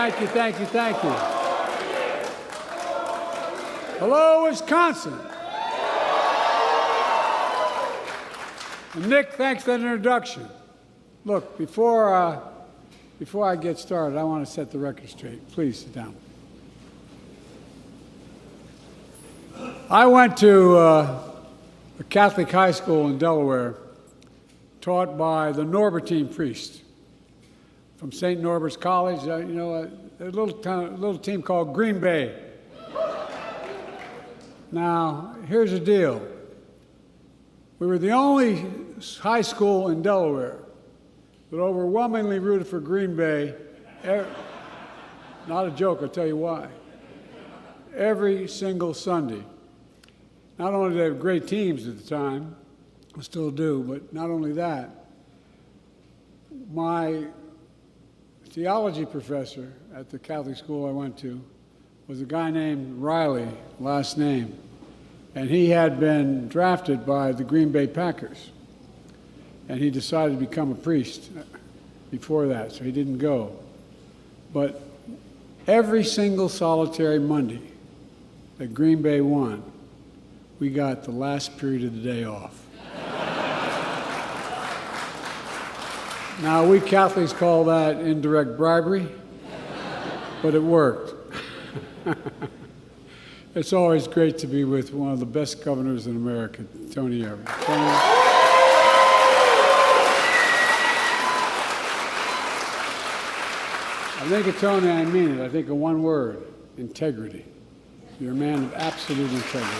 Thank you, thank you, thank you. Hello, Wisconsin. And Nick, thanks for that introduction. Look, before I get started, I want to set the record straight. Please sit down. I went to a Catholic high school in Delaware, taught by the Norbertine priest from St. Norbert's College. A little team called Green Bay. Now, here's the deal. We were the only high school in Delaware that overwhelmingly rooted for Green Bay. Not a joke, I'll tell you why. Every single Sunday. Not only did they have great teams at the time, I still do, but not only that, my theology professor at the Catholic school I went to was a guy named Riley, last name, and he had been drafted by the Green Bay Packers, and he decided to become a priest before that, so he didn't go. But every single solitary Monday that Green Bay won, we got the last period of the day off. Now, we Catholics call that indirect bribery, but it worked. It's always great to be with one of the best governors in America, Tony Evers. Tony? I think of Tony, I mean it. I think of one word, integrity. You're a man of absolute integrity.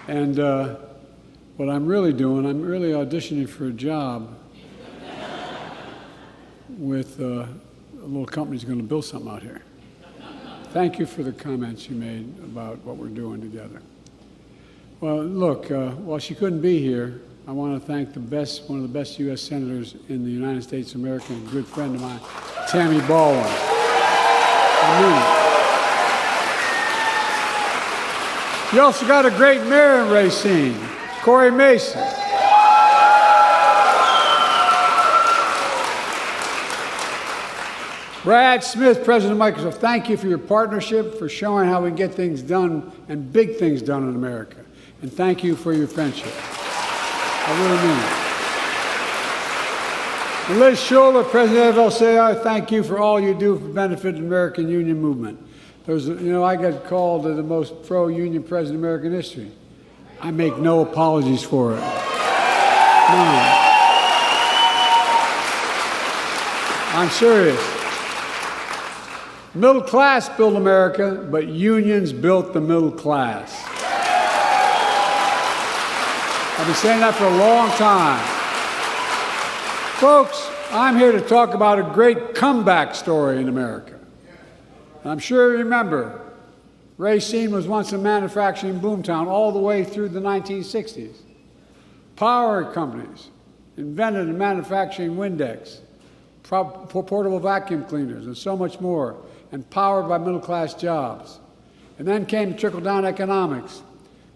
And what I'm really doing, I'm really auditioning for a job with a little company that's going to build something out here. Thank you for the comments you made about what we're doing together. Well, look, while she couldn't be here, I want to thank one of the best U.S. senators in the United States of America, a good friend of mine, Tammy Baldwin. I mean it. You also got a great mayor in Racine, Corey Mason. Brad Smith, president of Microsoft, thank you for your partnership, for showing how we can get things done and big things done in America. And thank you for your friendship. I really mean it. And Liz Schuller, president of Factba.se, thank you for all you do for the benefit of the American Union movement. I got called the most pro-union president in American history. I make no apologies for it. None. I'm serious. Middle class built America, but unions built the middle class. I've been saying that for a long time. Folks, I'm here to talk about a great comeback story in America. I'm sure you remember, Racine was once a manufacturing boomtown all the way through the 1960s. Power companies invented and manufacturing Windex, portable vacuum cleaners, and so much more, and powered by middle-class jobs. And then came trickle-down economics,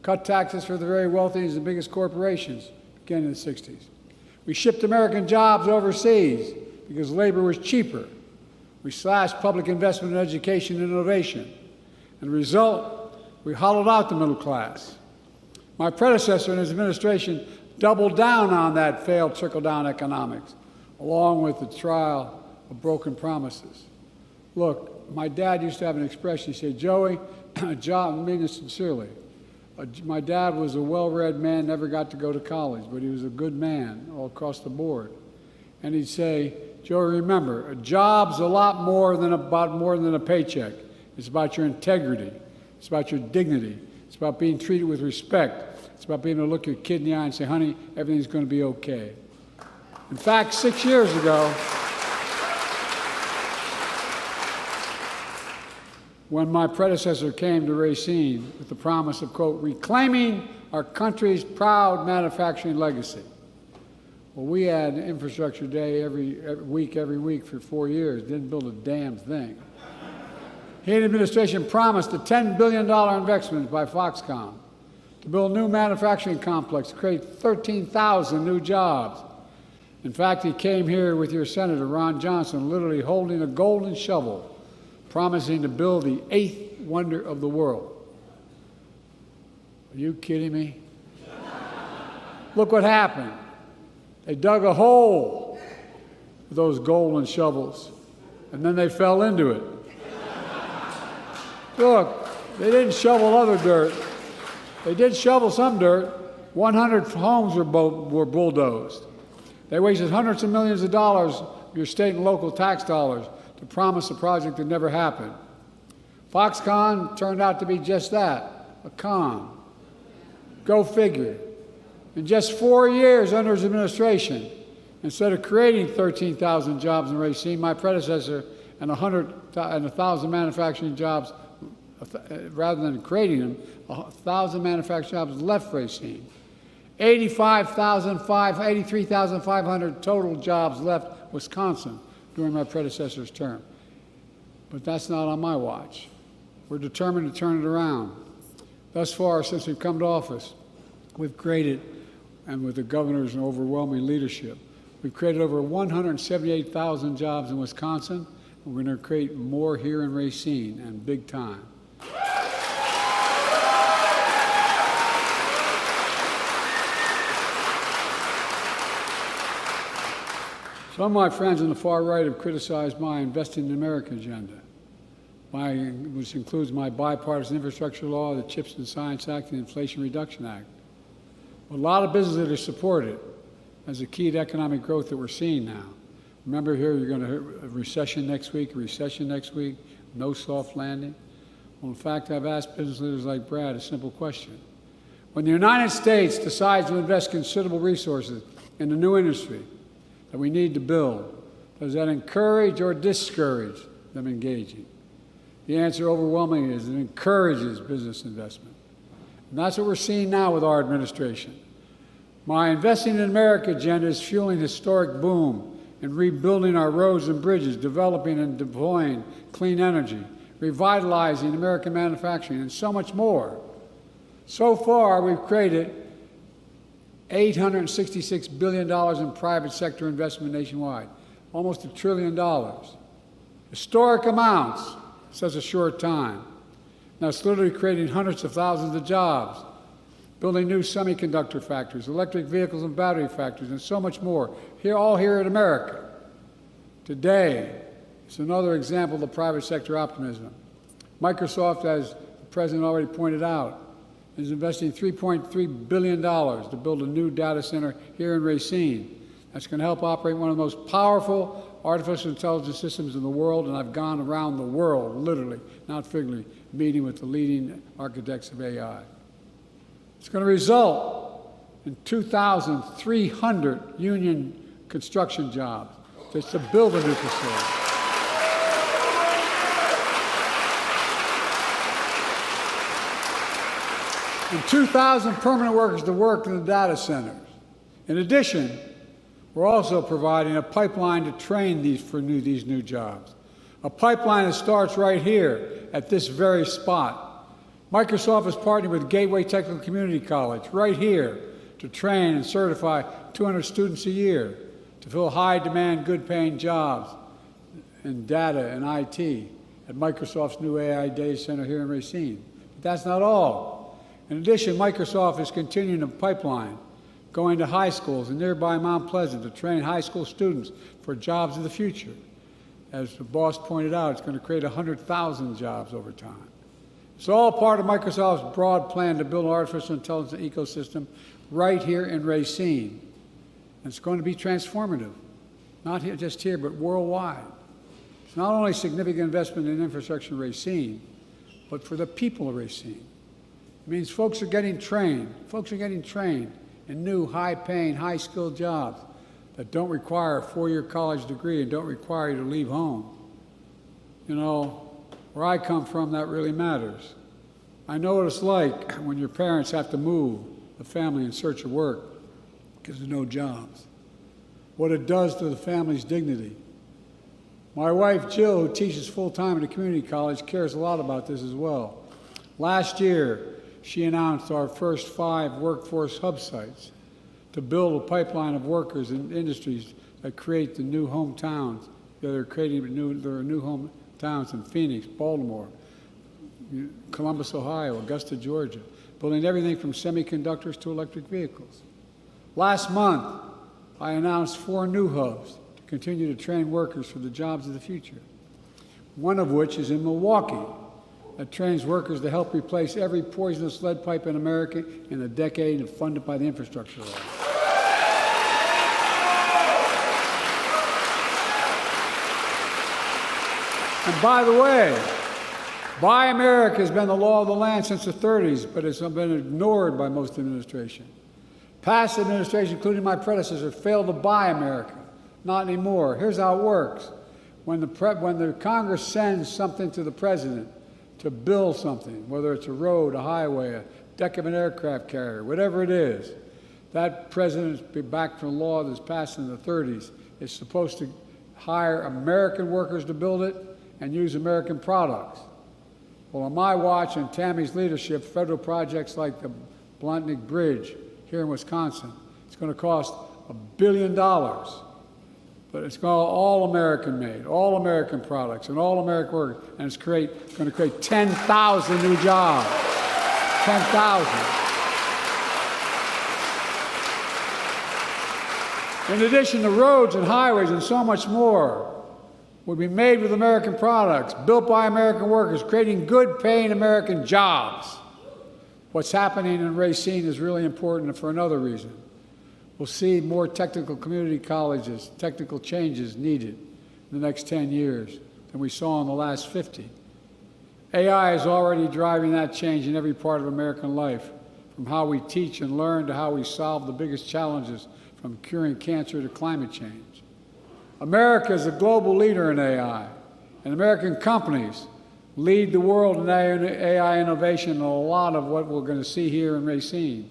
cut taxes for the very wealthy and the biggest corporations, beginning in the 60s. We shipped American jobs overseas because labor was cheaper. We slashed public investment in education and innovation. And the result, we hollowed out the middle class. My predecessor and his administration doubled down on that failed trickle-down economics, along with the trial of broken promises. Look, my dad used to have an expression. He said, Joey, I mean this sincerely. My dad was a well-read man, never got to go to college, but he was a good man all across the board. And he'd say, Joey, remember, a job's a lot more than a paycheck. It's about your integrity. It's about your dignity. It's about being treated with respect. It's about being able to look your kid in the eye and say, honey, everything's going to be okay. In fact, 6 years ago, when my predecessor came to Racine with the promise of, quote, reclaiming our country's proud manufacturing legacy. Well, we had infrastructure day every week for 4 years, didn't build a damn thing. He and the administration promised a $10 billion investment by Foxconn to build a new manufacturing complex, to create 13,000 new jobs. In fact, he came here with your Senator, Ron Johnson, literally holding a golden shovel, promising to build the 8th wonder of the world. Are you kidding me? Look what happened. They dug a hole with those golden shovels, and then they fell into it. Look, they didn't shovel other dirt. They did shovel some dirt. 100 homes were bulldozed. They wasted hundreds of millions of dollars of your state and local tax dollars to promise a project that never happened. Foxconn turned out to be just that, a con. Go figure. In just 4 years under his administration, instead of creating 13,000 jobs in Racine, my predecessor, and 1,000 manufacturing jobs, rather than creating them, 1,000 manufacturing jobs left Racine. 83,500 total jobs left Wisconsin during my predecessor's term. But that's not on my watch. We're determined to turn it around. Thus far, since we've come to office, we've created, and with the governor's overwhelming leadership, we've created over 178,000 jobs in Wisconsin, and we're going to create more here in Racine, and big time. Some of my friends on the far right have criticized my Investing in America agenda, which includes my bipartisan infrastructure law, the CHIPS and Science Act, and the Inflation Reduction Act. But a lot of businesses that support it as a key to economic growth that we're seeing now. Remember here, you're going to have a recession next week, no soft landing. Well, in fact, I've asked business leaders like Brad a simple question. When the United States decides to invest considerable resources in a new industry that we need to build, does that encourage or discourage them engaging? The answer overwhelmingly is it encourages business investment. And that's what we're seeing now with our administration. My Investing in America agenda is fueling historic boom in rebuilding our roads and bridges, developing and deploying clean energy, revitalizing American manufacturing, and so much more. So far, we've created $866 billion in private sector investment nationwide, almost $1 trillion. Historic amounts in such a short time. Now it's literally creating hundreds of thousands of jobs, building new semiconductor factories, electric vehicles and battery factories, and so much more, all here in America. Today, it's another example of the private sector optimism. Microsoft, as the President already pointed out, is investing $3.3 billion to build a new data center here in Racine. That's going to help operate one of the most powerful artificial intelligence systems in the world, and I've gone around the world, literally, not figuratively, meeting with the leading architects of AI. It's going to result in 2,300 union construction jobs just to build a new facility. And 2,000 permanent workers to work in the data centers. In addition, we're also providing a pipeline to train these new jobs. A pipeline that starts right here at this very spot. Microsoft is partnering with Gateway Technical Community College right here to train and certify 200 students a year to fill high-demand, good-paying jobs in data and IT at Microsoft's new AI data center here in Racine. But that's not all. In addition, Microsoft is continuing a pipeline going to high schools in nearby Mount Pleasant to train high school students for jobs of the future. As the boss pointed out, it's going to create 100,000 jobs over time. It's all part of Microsoft's broad plan to build an artificial intelligence ecosystem right here in Racine. And it's going to be transformative, not just here, but worldwide. It's not only significant investment in infrastructure in Racine, but for the people of Racine. It means folks are getting trained. Folks are getting trained in new, high-paying, high-skilled jobs that don't require a four-year college degree and don't require you to leave home. You know, where I come from, that really matters. I know what it's like when your parents have to move the family in search of work because there's no jobs. What it does to the family's dignity. My wife, Jill, who teaches full-time at a community college, cares a lot about this as well. Last year, she announced our first 5 workforce hub sites to build a pipeline of workers and industries that create the new hometowns. There are new hometowns in Phoenix, Baltimore, Columbus, Ohio, Augusta, Georgia, building everything from semiconductors to electric vehicles. Last month, I announced 4 new hubs to continue to train workers for the jobs of the future, one of which is in Milwaukee, that trains workers to help replace every poisonous lead pipe in America in a decade and funded by the infrastructure law. And by the way, Buy America has been the law of the land since the 30s, but it's been ignored by most administrations. Past administrations, including my predecessor, failed to buy America. Not anymore. Here's how it works. When the Congress sends something to the president to build something, whether it's a road, a highway, a deck of an aircraft carrier, whatever it is, that president's back from law that's passed in the 30s is supposed to hire American workers to build it and use American products. Well, on my watch and Tammy's leadership, federal projects like the Blantnick Bridge here in Wisconsin, it's going to cost $1 billion. But it's all American made, all American products, and all American workers, and it's going to create 10,000 new jobs. 10,000. In addition, the roads and highways and so much more will be made with American products, built by American workers, creating good-paying American jobs. What's happening in Racine is really important for another reason. We'll see more technical community colleges, technical changes needed in the next 10 years than we saw in the last 50. AI is already driving that change in every part of American life, from how we teach and learn to how we solve the biggest challenges, from curing cancer to climate change. America is a global leader in AI, and American companies lead the world in AI innovation and a lot of what we're going to see here in Racine.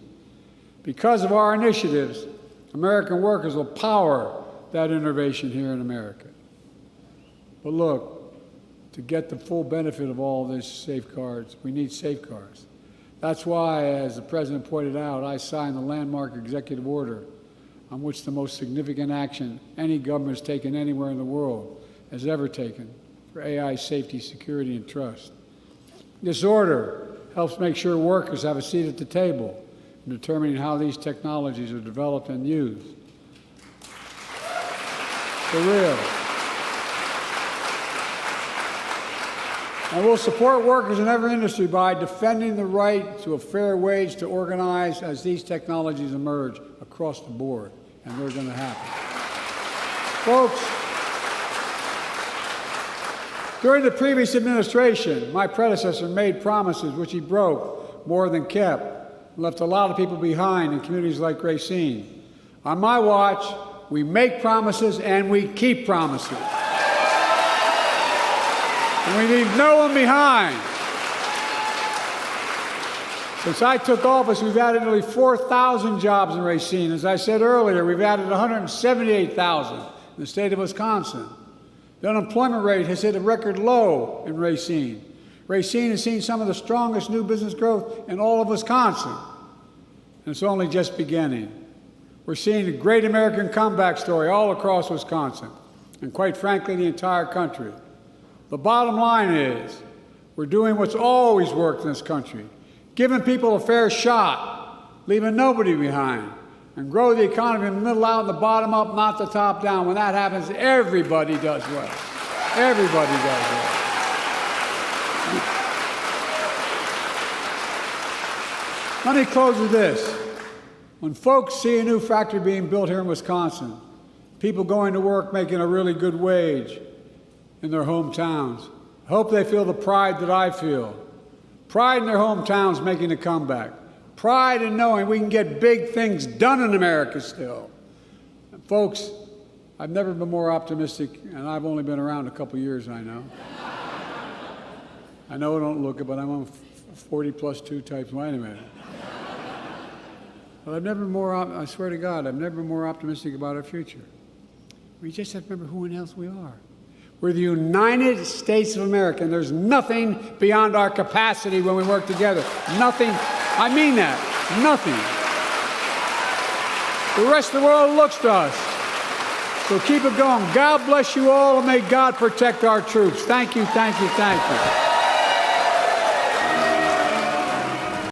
Because of our initiatives, American workers will power that innovation here in America. But look, to get the full benefit of all these safeguards, we need safeguards. That's why, as the President pointed out, I signed the landmark executive order on which the most significant action any government has taken anywhere in the world has ever taken for AI safety, security, and trust. This order helps make sure workers have a seat at the table in determining how these technologies are developed and used. For real. And we'll support workers in every industry by defending the right to a fair wage to organize as these technologies emerge across the board, and they're going to happen. Folks, during the previous administration, my predecessor made promises which he broke more than kept, left a lot of people behind in communities like Racine. On my watch, we make promises and we keep promises. And we leave no one behind. Since I took office, we've added nearly 4,000 jobs in Racine. As I said earlier, we've added 178,000 in the state of Wisconsin. The unemployment rate has hit a record low in Racine. Racine has seen some of the strongest new business growth in all of Wisconsin. And it's only just beginning. We're seeing a great American comeback story all across Wisconsin, and quite frankly, the entire country. The bottom line is, we're doing what's always worked in this country, giving people a fair shot, leaving nobody behind, and grow the economy from the middle out and the bottom up, not the top down. When that happens, everybody does well. Everybody does well. Let me close with this. When folks see a new factory being built here in Wisconsin, people going to work making a really good wage in their hometowns, I hope they feel the pride that I feel. Pride in their hometowns making a comeback. Pride in knowing we can get big things done in America still. And folks, I've never been more optimistic, and I've only been around a couple years, I know. I know I don't look it, but I'm on 40 plus 2 types. Wait a minute. But I've never been more, I swear to God, I've never been more optimistic about our future. We just have to remember who and else we are. We're the United States of America, and there's nothing beyond our capacity when we work together. Nothing, I mean that, nothing. The rest of the world looks to us. So keep it going. God bless you all, and may God protect our troops. Thank you, thank you, thank you.